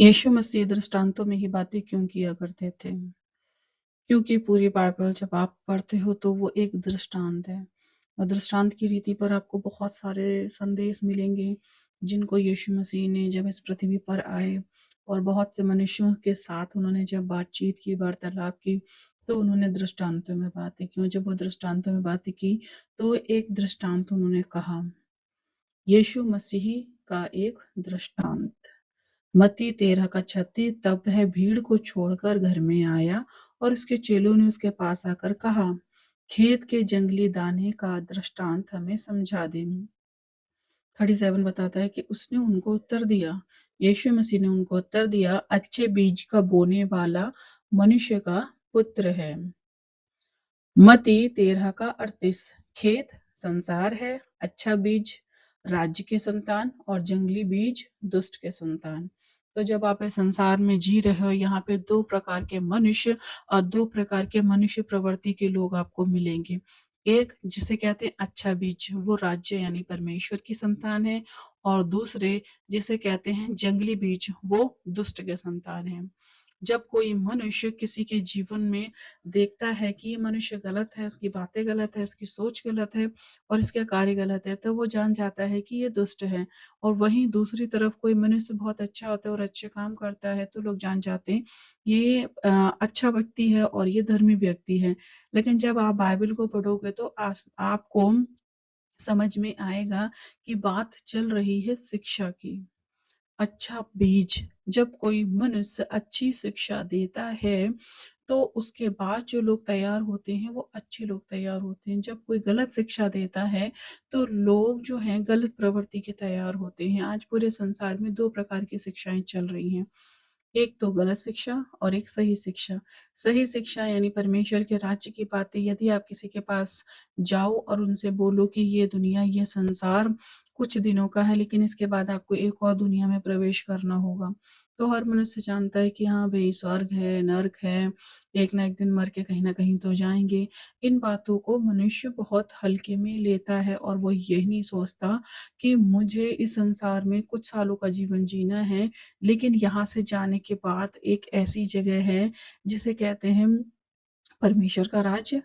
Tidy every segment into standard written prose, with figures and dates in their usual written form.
यीशु मसीह दृष्टांतों में ही बातें क्यों किया करते थे? क्योंकि पूरी बाइबल जब आप पढ़ते हो तो वो एक दृष्टांत है और दृष्टांत की रीति पर आपको बहुत सारे संदेश मिलेंगे जिनको यीशु मसीह ने जब इस पृथ्वी पर आए और बहुत से मनुष्यों के साथ उन्होंने जब बातचीत की, वार्तालाप की, तो उन्होंने दृष्टांतों में बातें की। जब वो दृष्टांतों में बातें की तो एक दृष्टांत उन्होंने कहा, यीशु मसीह का एक दृष्टांत। मत्ती 13 का 36। तब वह भीड़ को छोड़कर घर में आया और उसके चेलों ने उसके पास आकर कहा, खेत के जंगली दाने का दृष्टांत हमें समझा दे। 37 बताता है कि उसने उनको उत्तर दिया, यीशु मसीह ने उनको उत्तर दिया, अच्छे बीज का बोने वाला मनुष्य का पुत्र है। मत्ती 13 का 38। खेत संसार है, अच्छा बीज राज्य के संतान और जंगली बीज दुष्ट के संतान। तो जब आप इस संसार में जी रहे हो, यहाँ पे दो प्रकार के मनुष्य और दो प्रकार के मनुष्य प्रवृत्ति के लोग आपको मिलेंगे। एक जिसे कहते हैं अच्छा बीज, वो राज्य यानी परमेश्वर की संतान है, और दूसरे जिसे कहते हैं जंगली बीज, वो दुष्ट के संतान है। जब कोई मनुष्य किसी के जीवन में देखता है कि ये मनुष्य गलत है, उसकी बातें गलत है, उसकी सोच गलत है और इसके कार्य गलत है, तो वो जान जाता है कि ये दुष्ट है। और वहीं दूसरी तरफ कोई मनुष्य बहुत अच्छा होता है और अच्छे काम करता है, तो लोग जान जाते हैं ये अच्छा व्यक्ति है और ये धर्मी व्यक्ति है। लेकिन जब आप बाइबल को पढ़ोगे तो आपको समझ में आएगा कि बात चल रही है शिक्षा की। अच्छा बीज, जब कोई मनुष्य अच्छी शिक्षा देता है तो उसके बाद जो लोग तैयार होते हैं वो अच्छे लोग तैयार होते हैं। जब कोई गलत शिक्षा देता है तो लोग जो हैं गलत प्रवृत्ति के तैयार होते हैं। आज पूरे संसार में दो प्रकार की शिक्षाएं चल रही हैं, एक तो गलत शिक्षा और एक सही शिक्षा। सही शिक्षा यानी परमेश्वर के राज्य की बातें यदि आप किसी के पास जाओ और उनसे बोलो कि ये दुनिया, ये संसार कुछ दिनों का है, लेकिन इसके बाद आपको एक और दुनिया में प्रवेश करना होगा, तो हर मनुष्य जानता है कि हाँ भाई, स्वर्ग है, नर्क है, एक ना एक दिन मर के कहीं ना कहीं तो जाएंगे। इन बातों को मनुष्य बहुत हल्के में लेता है और वो यही नहीं सोचता कि मुझे इस संसार में कुछ सालों का जीवन जीना है, लेकिन यहाँ से जाने के बाद एक ऐसी जगह है जिसे कहते हैं परमेश्वर का राज्य,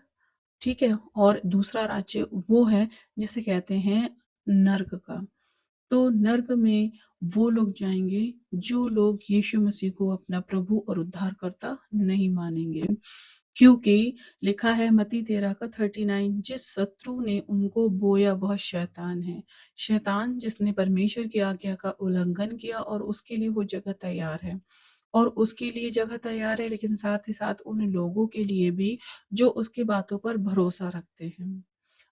ठीक है, और दूसरा राज्य वो है जिसे कहते हैं नर्क का। तो नर्क में वो लोग जाएंगे जो लोग यीशु मसीह को अपना प्रभु और उद्धारकर्ता नहीं मानेंगे। क्योंकि लिखा है मत्ती 13 का 39, जिस शत्रु ने उनको बोया वह शैतान है। शैतान जिसने परमेश्वर की आज्ञा का उल्लंघन किया और उसके लिए वो जगह तैयार है, और उसके लिए जगह तैयार है, लेकिन साथ ही साथ उन लोगों के लिए भी जो उसकी बातों पर भरोसा रखते हैं।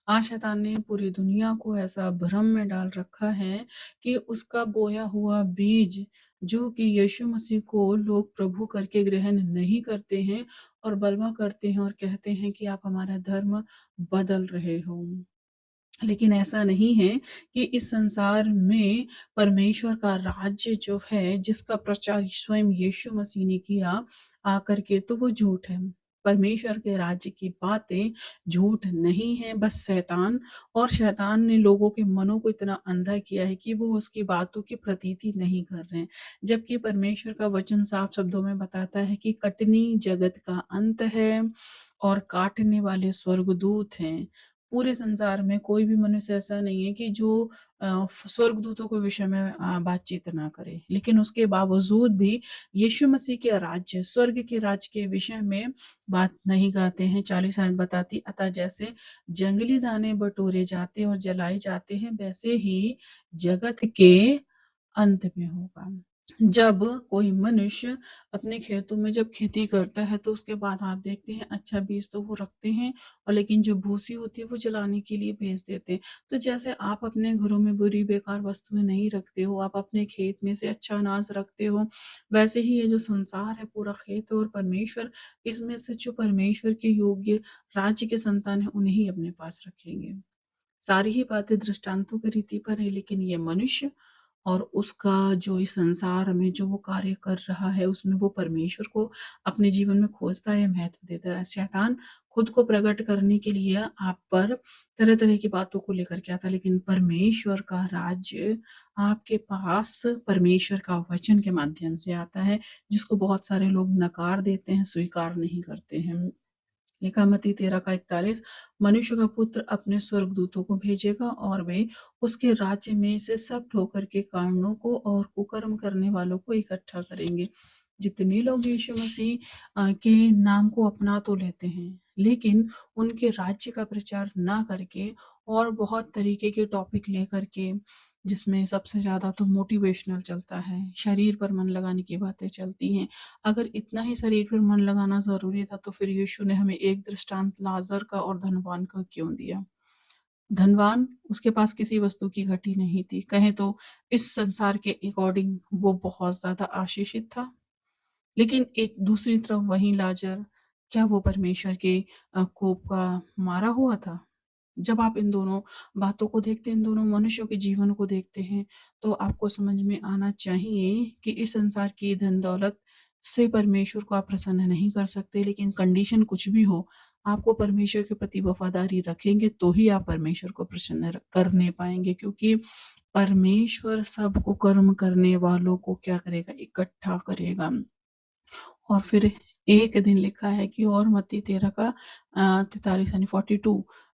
आज शैतान ने पूरी दुनिया को ऐसा भ्रम में डाल रखा है कि उसका बोया हुआ बीज, जो कि यीशु मसीह को लोग प्रभु करके ग्रहण नहीं करते हैं और बलवा करते हैं और कहते हैं कि आप हमारा धर्म बदल रहे हो। लेकिन ऐसा नहीं है कि इस संसार में परमेश्वर का राज्य जो है, जिसका प्रचार स्वयं यीशु मसीह ने किया आकर के, तो वो झूठ है। परमेश्वर के राज्य की बातें झूठ नहीं है, बस शैतान, और शैतान ने लोगों के मनों को इतना अंधा किया है कि वो उसकी बातों की प्रतीति नहीं कर रहे हैं। जबकि परमेश्वर का वचन साफ शब्दों में बताता है कि कटनी जगत का अंत है और काटने वाले स्वर्गदूत हैं। पूरे संसार में कोई भी मनुष्य ऐसा नहीं है कि जो स्वर्गदूतों के विषय में बातचीत ना करे, लेकिन उसके बावजूद भी यीशु मसीह के राज्य, स्वर्ग के राज्य के विषय में बात नहीं करते हैं। 40 आयत बताती, अतः जैसे जंगली दाने बटोरे जाते और जलाए जाते हैं, वैसे ही जगत के अंत में होगा। जब कोई मनुष्य अपने खेतों में जब खेती करता है तो उसके बाद आप देखते हैं अच्छा बीज तो वो रखते हैं, और लेकिन जो भूसी होती है वो जलाने के लिए भेज देते हैं। तो जैसे आप अपने घरों में बुरी बेकार वस्तुएं नहीं रखते हो, आप अपने खेत में से अच्छा अनाज रखते हो, वैसे ही ये जो संसार है पूरा खेत और परमेश्वर, इसमें से जो परमेश्वर के योग्य राज्य के संतान है उन्हें ही अपने पास रखेंगे। सारी ही बातें दृष्टांतों की रीति पर है, लेकिन ये मनुष्य और उसका जो इस संसार में जो वो कार्य कर रहा है उसमें वो परमेश्वर को अपने जीवन में खोजता है, महत्व देता है। शैतान खुद को प्रकट करने के लिए आप पर तरह तरह की बातों को लेकर के आता है, लेकिन परमेश्वर का राज्य आपके पास परमेश्वर का वचन के माध्यम से आता है, जिसको बहुत सारे लोग नकार देते हैं, स्वीकार नहीं करते हैं। लिखा मत्ती 13 का 41, मनुष्य का पुत्र अपने स्वर्गदूतों को भेजेगा और वे उसके राज्य में से सब ठोकर के कारणों को और कुकर्म करने वालों को इकट्ठा करेंगे। जितने लोग यीशु मसीह के नाम को अपना तो लेते हैं, लेकिन उनके राज्य का प्रचार ना करके और बहुत तरीके के टॉपिक लेकर के, जिसमें सबसे ज्यादा तो मोटिवेशनल चलता है, शरीर पर मन लगाने की बातें चलती हैं। अगर इतना ही शरीर पर मन लगाना जरूरी था तो फिर यीशु ने हमें एक दृष्टांत लाजर का और धनवान का क्यों दिया? धनवान, उसके पास किसी वस्तु की घटी नहीं थी, कहें तो इस संसार के अकॉर्डिंग वो बहुत ज्यादा आशीषित था, लेकिन एक दूसरी तरफ वही लाजर, क्या वो परमेश्वर के कोप का मारा हुआ था? जब आप इन दोनों बातों को देखते हैं, इन दोनों मनुष्यों के जीवन को देखते हैं, तो आपको समझ में आना चाहिए कि इस संसार की धन दौलत से परमेश्वर को आप प्रसन्न नहीं कर सकते, लेकिन कंडीशन कुछ भी हो, आपको परमेश्वर के प्रति वफादारी रखेंगे तो ही आप परमेश्वर को प्रसन्न करने पाएंगे, क्योंकि परमेश्वर सबको कर्म करने वालों को क्या करेगा? इकट्ठा करेगा। और फिर एक दिन लिखा है कि और मत्ती 13 का 43 यानी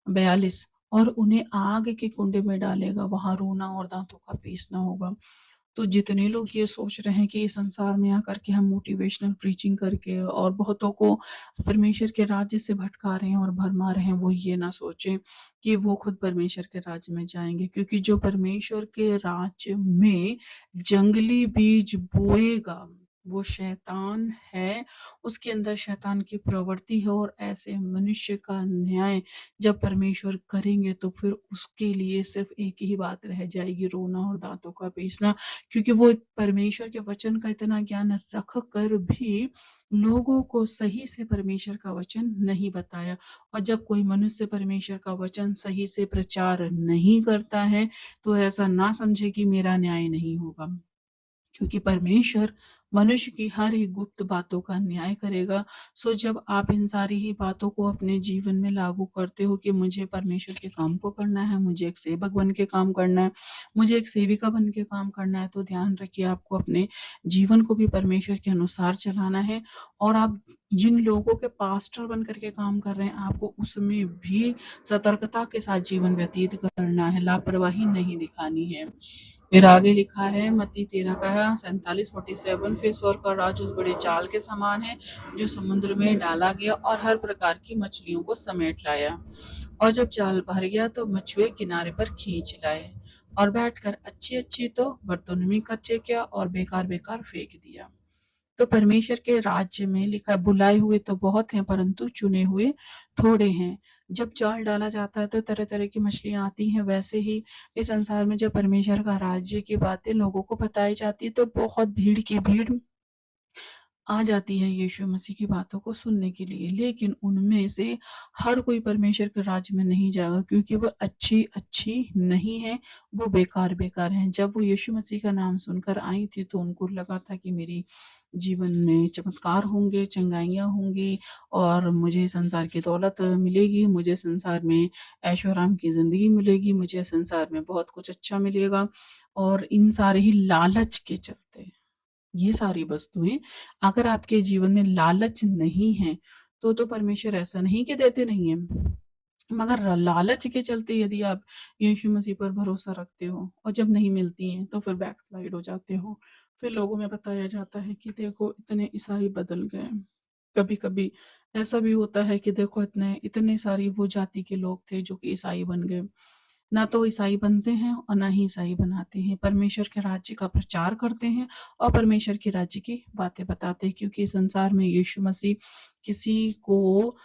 42 और उन्हें आग के कुंडे में डालेगा, वहां रोना और दांतों का पीसना होगा। तो जितने लोग ये सोच रहे हैं कि इस संसार में आकर के हम मोटिवेशनल प्रीचिंग करके और बहुतों को परमेश्वर के राज्य से भटका रहे हैं और भरमा रहे हैं, वो ये ना सोचें कि वो खुद परमेश्वर के राज्य में जाएंगे, क्योंकि जो परमेश्वर के राज्य में जंगली बीज बोएगा वो शैतान है, उसके अंदर शैतान की प्रवृत्ति है, और ऐसे मनुष्य का न्याय जब परमेश्वर करेंगे तो फिर उसके लिए सिर्फ एक ही बात रह जाएगी, रोना और दांतों का पीसना, क्योंकि वो परमेश्वर के वचन का इतना ज्ञान रख कर भी लोगों को सही से परमेश्वर का वचन नहीं बताया। और जब कोई मनुष्य परमेश्वर का वचन सही से प्रचार नहीं करता है तो ऐसा ना समझे कि मेरा न्याय नहीं होगा, क्योंकि परमेश्वर मनुष्य की हर एक गुप्त बातों का न्याय करेगा। सो जब आप इन सारी ही बातों को अपने जीवन में लागू करते हो कि मुझे परमेश्वर के काम को करना है, मुझे एक सेवक बन के काम करना है, मुझे एक सेविका बन के काम करना है, तो ध्यान रखिए आपको अपने जीवन को भी परमेश्वर के अनुसार चलाना है। और आप जिन लोगों के पास्टर बन करके काम कर रहे हैं, आपको उसमें भी सतर्कता के साथ जीवन व्यतीत करना है, लापरवाही नहीं दिखानी है। फिर आगे लिखा है मत्ती 13 का 47 फिर स्वर्ग का राज्य उस बड़े जाल के समान है जो समुद्र में डाला गया और हर प्रकार की मछलियों को समेट लाया। और जब जाल भर गया तो मछुए किनारे पर खींच लाए और बैठकर अच्छी अच्छी तो बर्तनों में इकट्ठे किया और बेकार बेकार फेंक दिया। तो परमेश्वर के राज्य में लिखा है, बुलाए हुए तो बहुत हैं परंतु चुने हुए थोड़े हैं। जब जाल डाला जाता है तो तरह तरह की मछलियां आती हैं, वैसे ही इस संसार में जब परमेश्वर का राज्य की बातें लोगों को बताई जाती है तो बहुत भीड़ की भीड़ आ जाती है यीशु मसीह की बातों को सुनने के लिए, लेकिन उनमें से हर कोई परमेश्वर के राज्य में नहीं जाएगा, क्योंकि वो अच्छी अच्छी नहीं है, वो बेकार बेकार हैं। जब वो यीशु मसीह का नाम सुनकर आई थी तो उनको लगा था कि मेरी जीवन में चमत्कार होंगे, चंगाइयाँ होंगी और मुझे संसार की दौलत मिलेगी, मुझे संसार में ऐशो आराम की जिंदगी मिलेगी, मुझे संसार में बहुत कुछ अच्छा मिलेगा। और इन सारे ही लालच के चलते ये सारी वस्तुएं, अगर आपके जीवन में लालच नहीं है तो परमेश्वर ऐसा नहीं कि देते नहीं है, मगर लालच के चलते यदि आप यीशु मसीह पर भरोसा रखते हो और जब नहीं मिलती हैं तो फिर बैकस्लाइड हो जाते हो। फिर लोगों में बताया जाता है कि देखो इतने ईसाई बदल गए। कभी कभी ऐसा भी होता है कि देखो इतने इतने सारी वो जाति के लोग थे जो कि ईसाई बन गए। ना तो ईसाई बनते हैं और ना ही ईसाई बनाते हैं, परमेश्वर के राज्य का प्रचार करते हैं और परमेश्वर के राज्य की बातें बताते हैं, क्योंकि संसार में यीशु मसीह किसी को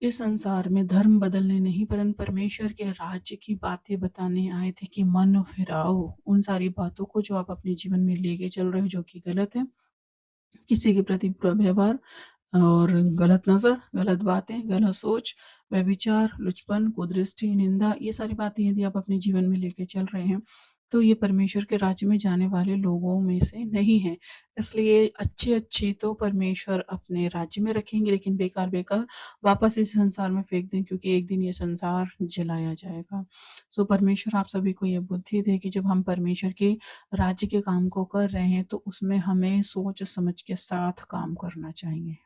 इस संसार में धर्म बदलने नहीं परंतु परमेश्वर के राज्य की बातें बताने आए थे कि मन फिराओ उन सारी बातों को जो आप अपने जीवन में लेके चल रहे हो जो कि गलत है, किसी के प्रति बुरा व्यवहार और गलत नजर, गलत बातें, गलत सोच, व्यभिचार, लुचपन, कुदृष्टि, निंदा, ये सारी बातें यदि आप अपने जीवन में लेके चल रहे हैं तो ये परमेश्वर के राज्य में जाने वाले लोगों में से नहीं है। इसलिए अच्छे-अच्छे तो परमेश्वर अपने राज्य में रखेंगे, लेकिन बेकार-बेकार वापस इस संसार में फेंक दें, क्योंकि एक दिन ये संसार जलाया जाएगा। सो परमेश्वर आप सभी को ये बुद्धि दे कि जब हम परमेश्वर के राज्य के काम को कर रहे हैं, तो उसमें हमें सोच समझ के साथ काम करना चाहिए।